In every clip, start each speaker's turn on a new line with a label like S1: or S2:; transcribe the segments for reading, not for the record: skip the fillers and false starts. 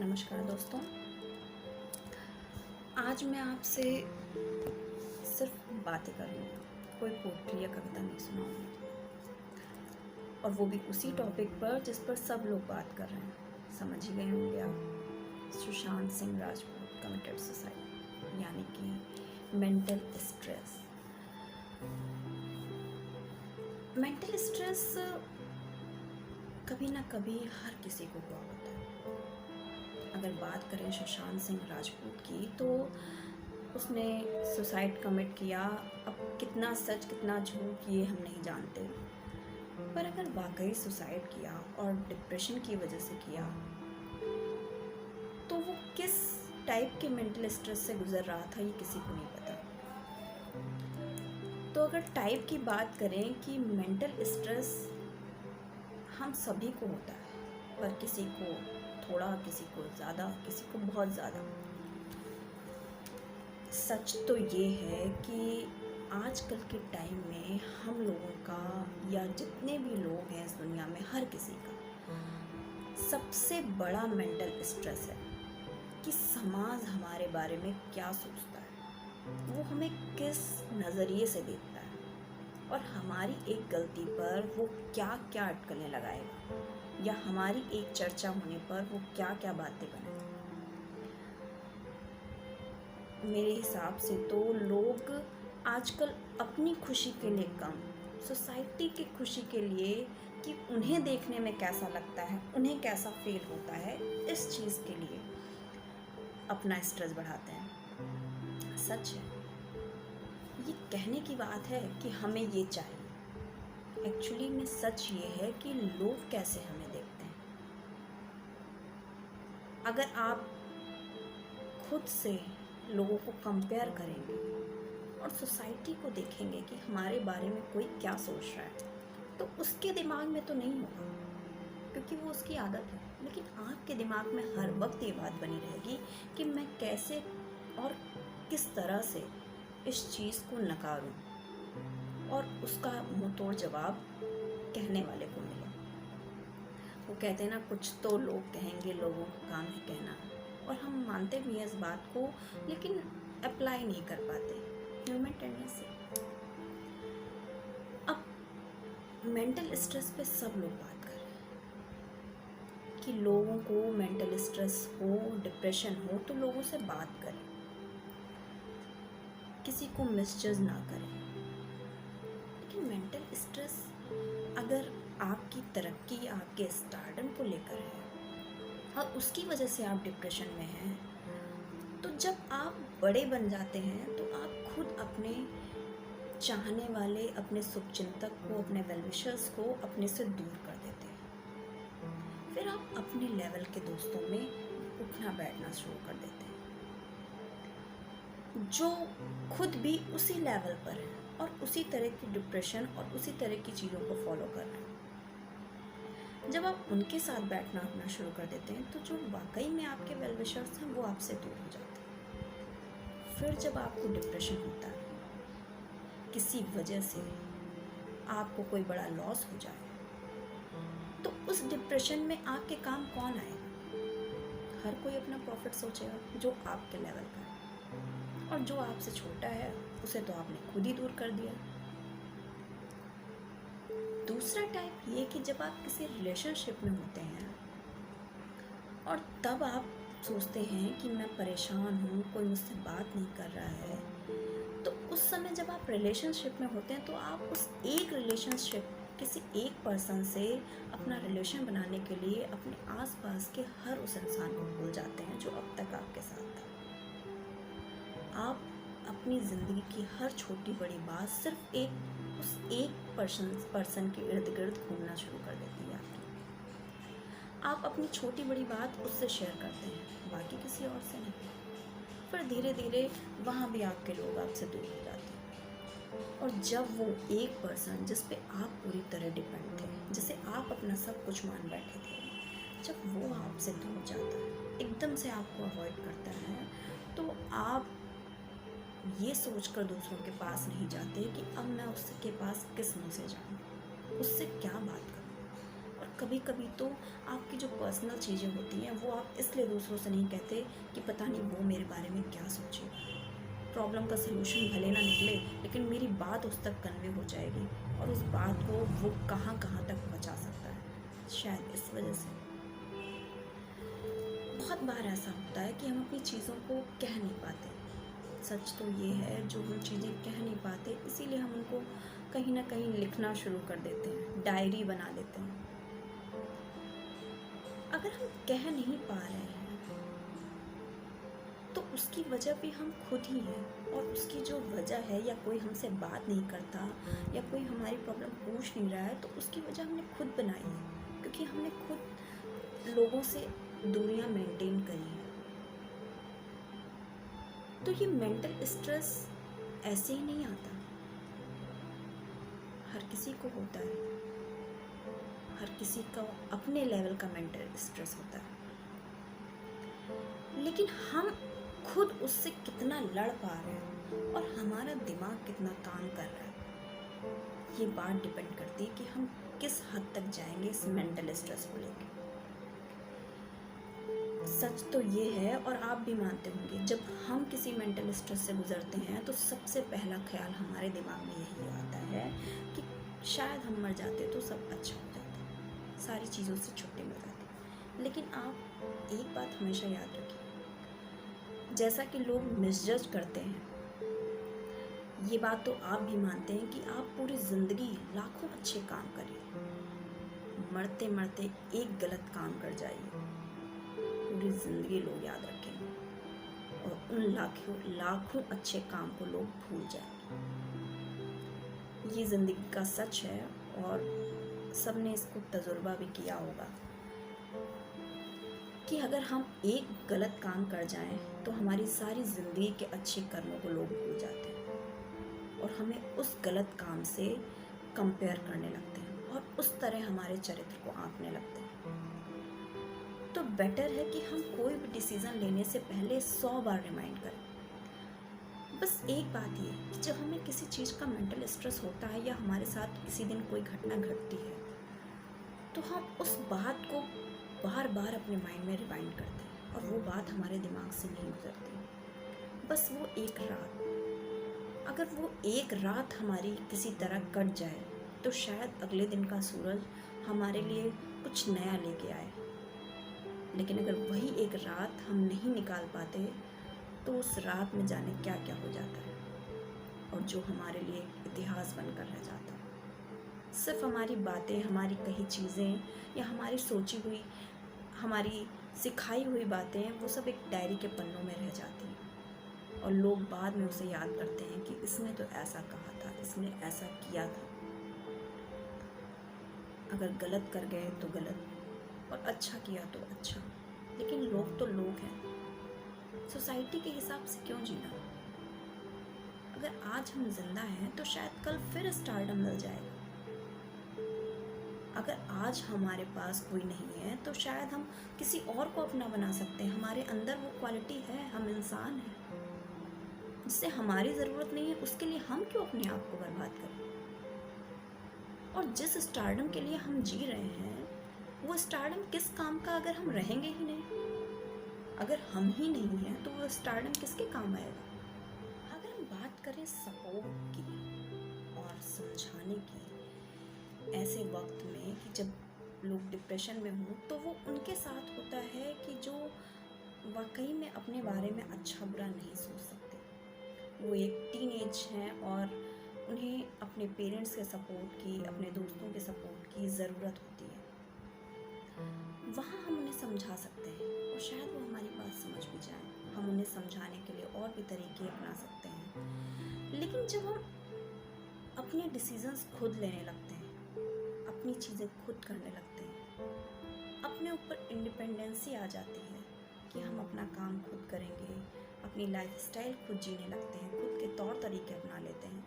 S1: नमस्कार दोस्तों। आज मैं आपसे सिर्फ बातें करूँगी, कोई पोट्री या कविता नहीं सुनाऊंगी, और वो भी उसी टॉपिक पर जिस पर सब लोग बात कर रहे हैं। समझ ही गए होंगे आप, सुशांत सिंह राजपूत कमिटेड सुसाइड, यानी कि मेंटल स्ट्रेस। मेंटल स्ट्रेस कभी ना कभी हर किसी को हुआ होता है। अगर बात करें सुशांत सिंह राजपूत की, तो उसने सुसाइड कमिट किया। अब कितना सच कितना झूठ ये हम नहीं जानते, पर अगर वाकई सुसाइड किया और डिप्रेशन की वजह से किया, तो वो किस टाइप के मेंटल स्ट्रेस से गुजर रहा था ये किसी को नहीं पता। तो अगर टाइप की बात करें कि मेंटल स्ट्रेस हम सभी को होता है, पर किसी को थोड़ा, किसी को ज़्यादा, किसी को बहुत ज़्यादा। सच तो ये है कि आजकल के टाइम में हम लोगों का, या जितने भी लोग हैं इस दुनिया में, हर किसी का सबसे बड़ा मेंटल स्ट्रेस है कि समाज हमारे बारे में क्या सोचता है, वो हमें किस नज़रिए से देखता है, और हमारी एक गलती पर वो क्या क्या अटकलें लगाएगा, या हमारी एक चर्चा होने पर वो क्या क्या बातें बने। मेरे हिसाब से तो लोग आजकल अपनी खुशी के लिए कम, सोसाइटी की खुशी के लिए कि उन्हें देखने में कैसा लगता है, उन्हें कैसा फील होता है, इस चीज़ के लिए अपना स्ट्रेस बढ़ाते हैं। सच है, ये कहने की बात है कि हमें ये चाहिए। एक्चुअली में सच ये है कि लोग कैसे हमें देखते हैं। अगर आप खुद से लोगों को कंपेयर करेंगे और सोसाइटी को देखेंगे कि हमारे बारे में कोई क्या सोच रहा है, तो उसके दिमाग में तो नहीं होगा, क्योंकि वो उसकी आदत है। लेकिन आपके दिमाग में हर वक्त ये बात बनी रहेगी कि मैं कैसे और किस तरह से इस चीज़ को नकारूं, और उसका मुंह तोड़ जवाब कहने वाले को मिले। वो कहते हैं ना, कुछ तो लोग कहेंगे, लोगों का काम है कहना। और हम मानते भी हैं इस बात को, लेकिन अप्लाई नहीं कर पाते, ह्यूमन टेंडेंसी। अब मेंटल स्ट्रेस पे सब लोग बात कर रहे हैं कि लोगों को मेंटल स्ट्रेस हो, डिप्रेशन हो, तो लोगों से बात करें, किसी को मिसजज ना करें। लेकिन मेंटल स्ट्रेस अगर आपकी तरक्की, आपके स्टारडम को लेकर है, और उसकी वजह से आप डिप्रेशन में हैं, तो जब आप बड़े बन जाते हैं तो आप खुद अपने चाहने वाले, अपने शुभचिंतक को, अपने वेलविशर्स को अपने से दूर कर देते हैं। फिर आप अपने लेवल के दोस्तों में उठना बैठना शुरू कर देते हैं, जो खुद भी उसी लेवल पर है और उसी तरह की डिप्रेशन और उसी तरह की चीज़ों को फॉलो कर रहे हैं। जब आप उनके साथ बैठना उठना शुरू कर देते हैं, तो जो वाकई में आपके वेलविशर्स हैं वो आपसे दूर हो जाते हैं। फिर जब आपको डिप्रेशन होता है, किसी वजह से आपको कोई बड़ा लॉस हो जाए, तो उस डिप्रेशन में आपके काम कौन आएगा? हर कोई अपना प्रॉफिट सोचेगा, जो आपके लेवल का है, और जो आपसे छोटा है उसे तो आपने खुद ही दूर कर दिया। दूसरा टाइप ये कि जब आप किसी रिलेशनशिप में होते हैं और तब आप सोचते हैं कि मैं परेशान हूँ, कोई मुझसे बात नहीं कर रहा है, तो उस समय जब आप रिलेशनशिप में होते हैं, तो आप उस एक रिलेशनशिप, किसी एक पर्सन से अपना रिलेशन बनाने के लिए अपने आसपास के हर उस इंसान को भूल जाते हैं जो अब तक आपके साथ था। आप अपनी ज़िंदगी की हर छोटी बड़ी बात सिर्फ उस एक पर्सन के इर्द गिर्द घूमना शुरू कर देती है आपकी। आप अपनी छोटी बड़ी बात उससे शेयर करते हैं, बाकी किसी और से नहीं। फिर धीरे धीरे वहाँ भी आपके लोग आपसे दूर हो जाते हैं, और जब वो एक पर्सन जिस पे आप पूरी तरह डिपेंड थे, जिसे आप अपना सब कुछ मान बैठे थे, जब वो आपसे दूर जाता है, एकदम से आपको अवॉइड करता है, तो आप ये सोचकर दूसरों के पास नहीं जाते कि अब मैं उसके पास किस मुँह से जाऊँ, उससे क्या बात करूँ, और कभी कभी तो आपकी जो पर्सनल चीज़ें होती हैं वो आप इसलिए दूसरों से नहीं कहते कि पता नहीं वो मेरे बारे में क्या सोचेगा। प्रॉब्लम का सलूशन भले ना निकले, लेकिन मेरी बात उस तक कन्वे हो जाएगी और उस बात को वो कहाँ कहाँ तक पहुँचा सकता है। शायद इस वजह से बहुत बार ऐसा होता है कि हम अपनी चीज़ों को कह नहीं पाते। सच तो ये है, जो हम चीज़ें कह नहीं पाते इसीलिए हम उनको कहीं ना कहीं लिखना शुरू कर देते हैं, डायरी बना लेते हैं। अगर हम कह नहीं पा रहे हैं तो उसकी वजह भी हम खुद ही हैं, और उसकी जो वजह है, या कोई हमसे बात नहीं करता या कोई हमारी प्रॉब्लम पूछ नहीं रहा है, तो उसकी वजह हमने खुद बनाई है, क्योंकि हमने खुद लोगों से दूरियां मेंटेन करी है। तो ये मेंटल स्ट्रेस ऐसे ही नहीं आता, हर किसी को होता है, हर किसी का अपने लेवल का मेंटल स्ट्रेस होता है, लेकिन हम खुद उससे कितना लड़ पा रहे हैं और हमारा दिमाग कितना काम कर रहा है, ये बात डिपेंड करती है कि हम किस हद तक जाएंगे इस मेंटल स्ट्रेस को लेकर। सच तो ये है, और आप भी मानते होंगे, जब हम किसी मेंटल स्ट्रेस से गुजरते हैं तो सबसे पहला ख्याल हमारे दिमाग में यही आता है कि शायद हम मर जाते तो सब अच्छा हो जाता, सारी चीज़ों से छुट्टी मिल जाती। लेकिन आप एक बात हमेशा याद रखिए, जैसा कि लोग मिसजज करते हैं, ये बात तो आप भी मानते हैं कि आप पूरी ज़िंदगी लाखों अच्छे काम करिए, मरते मरते एक गलत काम कर जाइए, पूरी ज़िंदगी लोग याद रखेंगे और उन लाखों लाखों अच्छे काम को लोग भूल जाएंगे। ये ज़िंदगी का सच है, और सबने इसको तजुर्बा भी किया होगा कि अगर हम एक गलत काम कर जाएं तो हमारी सारी ज़िंदगी के अच्छे कर्मों को लोग भूल जाते हैं और हमें उस गलत काम से कंपेयर करने लगते हैं और उस तरह हमारे चरित्र को आंकने लगते हैं। तो बेटर है कि हम कोई भी डिसीज़न लेने से पहले 100 बार रिमाइंड करें। बस एक बात ये कि जब हमें किसी चीज़ का मेंटल स्ट्रेस होता है या हमारे साथ किसी दिन कोई घटना घटती है, तो हम उस बात को बार बार अपने माइंड में रिवाइंड करते हैं और वो बात हमारे दिमाग से नहीं गुजरती। बस वो एक रात, अगर वो एक रात हमारी किसी तरह कट जाए तो शायद अगले दिन का सूरज हमारे लिए कुछ नया लेके आए। लेकिन अगर वही एक रात हम नहीं निकाल पाते तो उस रात में जाने क्या क्या हो जाता है, और जो हमारे लिए इतिहास बनकर रह जाता है। सिर्फ हमारी बातें, हमारी कही चीज़ें या हमारी सोची हुई, हमारी सिखाई हुई बातें, वो सब एक डायरी के पन्नों में रह जाती हैं और लोग बाद में उसे याद करते हैं कि इसने तो ऐसा कहा था, इसने ऐसा किया था। अगर गलत कर गए तो गलत, और अच्छा किया तो अच्छा, लेकिन लोग तो लोग हैं। सोसाइटी के हिसाब से क्यों जीना? अगर आज हम जिंदा हैं तो शायद कल फिर स्टारडम मिल जाएगा। अगर आज हमारे पास कोई नहीं है तो शायद हम किसी और को अपना बना सकते हैं। हमारे अंदर वो क्वालिटी है, हम इंसान हैं। जिससे हमारी ज़रूरत नहीं है उसके लिए हम क्यों अपने आप को बर्बाद करें? और जिस स्टारडम के लिए हम जी रहे हैं वो स्टारडम किस काम का, अगर हम रहेंगे ही नहीं? अगर हम ही नहीं हैं तो वो स्टारडम किसके काम आएगा? अगर हम बात करें सपोर्ट की और समझाने की, ऐसे वक्त में कि जब लोग डिप्रेशन में हों, तो वो उनके साथ होता है कि जो वाकई में अपने बारे में अच्छा बुरा नहीं सोच सकते। वो एक टीनेज हैं और उन्हें अपने पेरेंट्स के सपोर्ट की, अपने दोस्तों के सपोर्ट की ज़रूरत होती है। वहाँ हम उन्हें समझा सकते हैं और शायद वो हमारी बात समझ भी जाएं। हम उन्हें समझाने के लिए और भी तरीके अपना सकते हैं। लेकिन जब हम अपने डिसीजंस खुद लेने लगते हैं, अपनी चीज़ें खुद करने लगते हैं, अपने ऊपर इंडिपेंडेंसी आ जाती है कि हम अपना काम खुद करेंगे, अपनी लाइफस्टाइल खुद जीने लगते हैं, खुद के तौर तरीके अपना लेते हैं,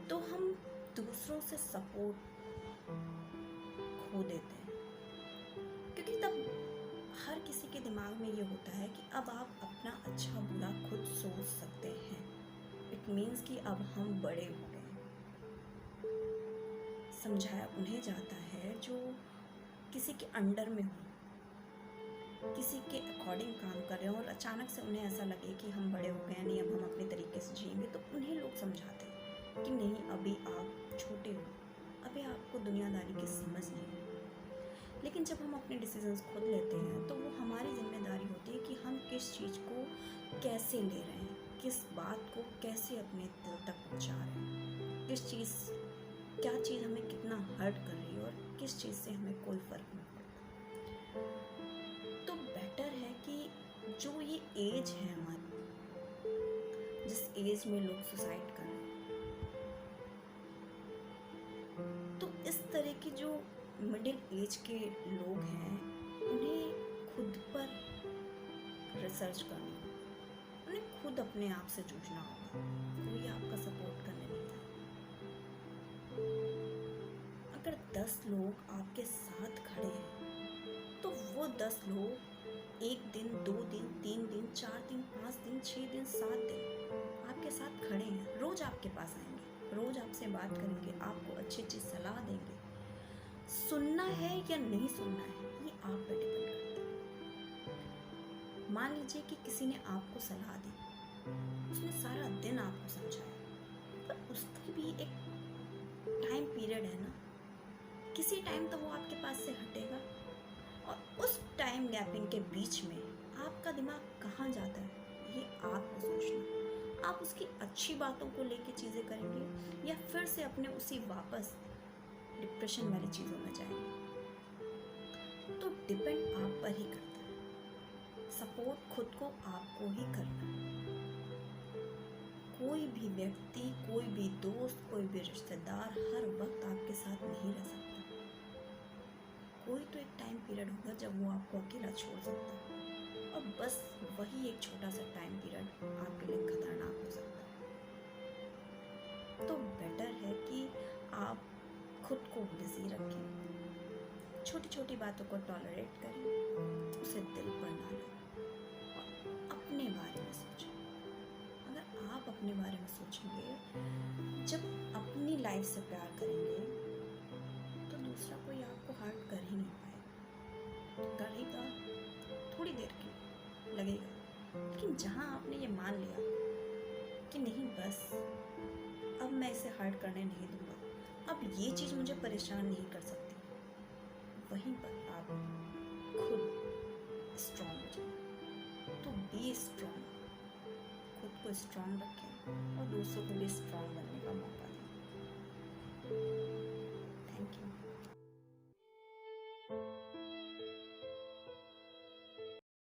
S1: तो हम दूसरों से सपोर्ट खो देते हैं। क्योंकि तब हर किसी के दिमाग में ये होता है कि अब आप अपना अच्छा बुरा खुद सोच सकते हैं। इट मीन्स कि अब हम बड़े हो गए हैं। समझाया उन्हें जाता है जो किसी के अंडर में हो, किसी के अकॉर्डिंग काम कर रहे हो और अचानक से उन्हें ऐसा लगे कि हम बड़े हो गए, नहीं अब हम अपने तरीके से जिएंगे, तो उन्हें लोग समझाते हैं कि नहीं अभी आप छोटे हो, अभी आपको दुनियादारी की समझ नहीं है। लेकिन जब हम अपने डिसीजंस खुद लेते हैं तो वो हमारी जिम्मेदारी होती है कि हम किस चीज़ को कैसे ले रहे हैं, किस बात को कैसे अपने दिल तक पहुंचा रहे हैं, किस चीज़ क्या चीज़ हमें कितना हर्ट कर रही है और किस चीज़ से हमें कोई फ़र्क नहीं पड़ता। तो बेटर है कि जो ये एज है हमारी, जिस एज में लोग सुसाइड कर रहे हैं, तो इस तरह की जो मिडिल एज के लोग हैं उन्हें खुद पर रिसर्च करनी होगी, उन्हें खुद अपने आप से जूझना होगा, कोई आपका सपोर्ट करने नहीं है। अगर 10 लोग आपके साथ खड़े हैं तो वो 10 लोग 1 दिन, 2 दिन, 3 दिन, 4 दिन, 5 दिन, 6 दिन, 7 दिन आपके साथ खड़े हैं, रोज़ आपके पास आएंगे, रोज़ आपसे बात करेंगे, आपको अच्छी अच्छी सलाह देंगे। सुनना है या नहीं सुनना है ये आप पे डिपेंड करता है। मान लीजिए कि किसी ने आपको सलाह दी, उसने सारा दिन आपको समझाया, पर उसकी भी एक टाइम पीरियड है ना, किसी टाइम तो वो आपके पास से हटेगा और उस टाइम गैपिंग के बीच में आपका दिमाग कहाँ जाता है ये आपको सोचना। आप उसकी अच्छी बातों को लेके चीज़ें करेंगे या फिर से अपने उसी वापस डिप्रेशन वाली चीज़ों में जाएंगे, तो डिपेंड आप पर ही करता है। सपोर्ट खुद को आपको ही करना है। कोई भी व्यक्ति, कोई भी दोस्त, कोई भी रिश्तेदार हर वक्त आपके साथ नहीं रह सकता। कोई तो एक टाइम पीरियड होगा जब वो आपको अकेला छोड़ सकता है और बस वही एक छोटा सा टाइम पीरियड आपके लिए खतरनाक हो सकता है। तो बेटर है कि आप खुद को बिजी रखें, छोटी छोटी बातों को टॉलरेट करें, उसे दिल पर ना लें और अपने बारे में सोचें। अगर आप अपने बारे में सोचेंगे, जब अपनी लाइफ से प्यार करेंगे तो दूसरा कोई आपको हर्ट कर ही नहीं पाएगा। करेगा थोड़ी देर के लिए लगेगा, लेकिन जहाँ आपने ये मान लिया कि नहीं बस अब मैं इसे हर्ट करने नहीं दूंगा, अब ये चीज़ मुझे परेशान नहीं कर सकती, वहीं पर आप खुद स्ट्रॉन्ग हो जाए। तो बी स्ट्रॉन्ग, खुद को स्ट्रॉन्ग रखें और दूसरों को भी स्ट्रॉन्ग बनने का मौका